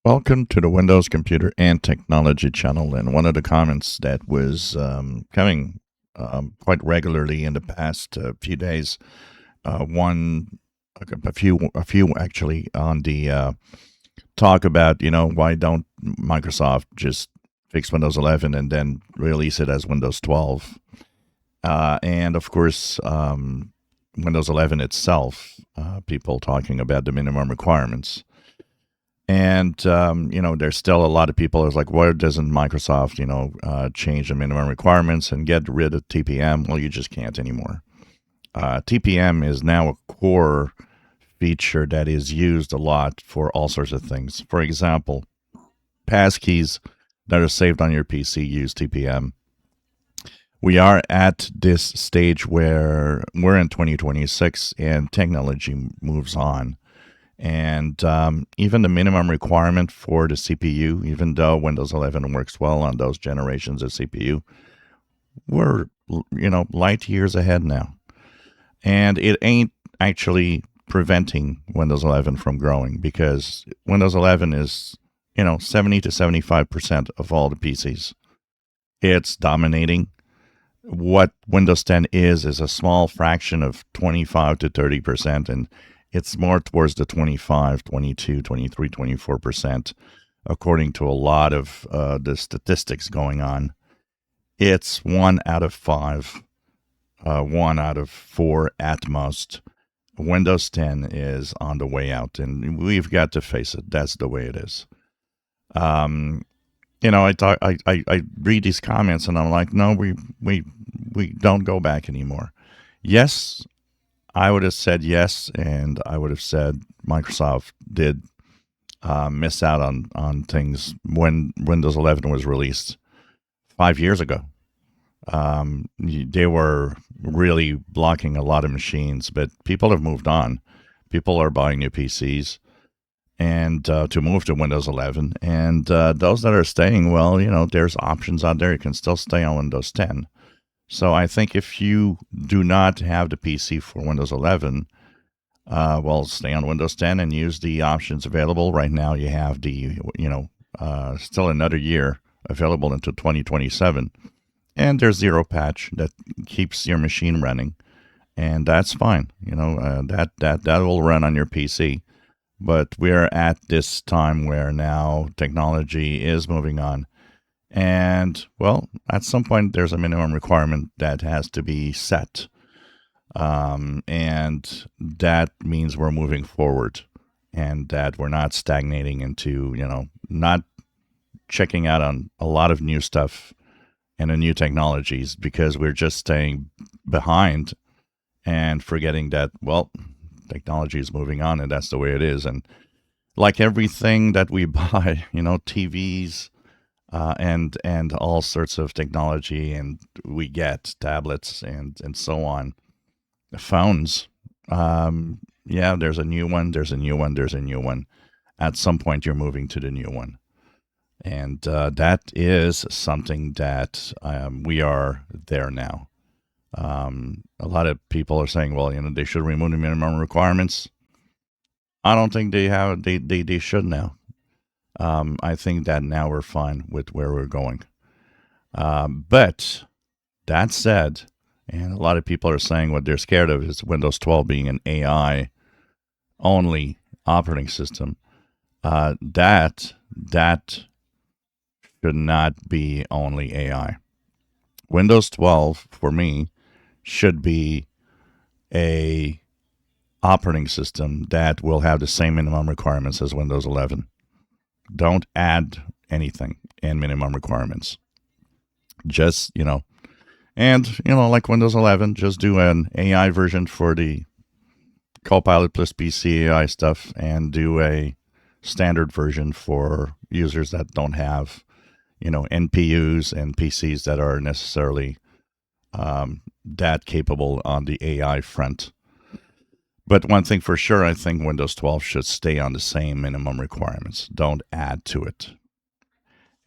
Welcome to the Windows Computer and Technology channel. And one of the comments that was coming quite regularly in the past few days, one a few actually on the talk about why don't Microsoft just fix Windows 11 and then release it as Windows 12, and of course Windows 11 itself, people talking about the minimum requirements. And there's still a lot of people who's like, why doesn't Microsoft, change the minimum requirements and get rid of TPM? Well, you just can't anymore. TPM is now a core feature that is used a lot for all sorts of things. For example, passkeys that are saved on your PC use TPM. We are at this stage where we're in 2026 and technology moves on. And even the minimum requirement for the CPU, even though Windows 11 works well on those generations of CPU, we're, light years ahead now. And it ain't actually preventing Windows 11 from growing, because Windows 11 is, 70 to 75% of all the PCs. It's dominating. What Windows 10 is a small fraction of 25 to 30%, and it's more towards the 25, 22, 23, 24%, according to a lot of the statistics going on. It's 1 out of 5, 1 out of 4 at most. Windows 10 is on the way out, and we've got to face it. That's the way it is. I read these comments, and I'm like, no, we don't go back anymore. Yes, I would have said yes, and I would have said Microsoft did miss out on things when Windows 11 was released 5 years ago. They were really blocking a lot of machines, but people have moved on. People are buying new PCs and to move to Windows 11. And those that are staying, well, there's options out there. You can still stay on Windows 10. So I think if you do not have the PC for Windows 11, stay on Windows 10 and use the options available. Right now you have the, still another year available until 2027. And there's zero patch that keeps your machine running. And that's fine. That will run on your PC. But we're at this time where now technology is moving on. And, well, at some point, there's a minimum requirement that has to be set. And that means we're moving forward and that we're not stagnating into, not checking out on a lot of new stuff and the new technologies because we're just staying behind and forgetting that, well, technology is moving on and that's the way it is. And like everything that we buy, TVs, and all sorts of technology, and we get tablets and so on. Phones, there's a new one, there's a new one, there's a new one. At some point, you're moving to the new one. And that is something that we are there now. A lot of people are saying, well, they should remove the minimum requirements. I don't think they should now. I think that now we're fine with where we're going. But that said, and a lot of people are saying what they're scared of is Windows 12 being an AI only operating system. That should not be only AI. Windows 12 for me should be a operating system that will have the same minimum requirements as Windows 11. Don't add anything in minimum requirements. Just, like Windows 11, just do an AI version for the Copilot plus PC AI stuff and do a standard version for users that don't have, NPUs and PCs that are necessarily that capable on the AI front. But one thing for sure, I think Windows 12 should stay on the same minimum requirements. Don't add to it.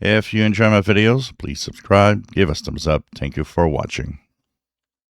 If you enjoy my videos, please subscribe, give us thumbs up. Thank you for watching.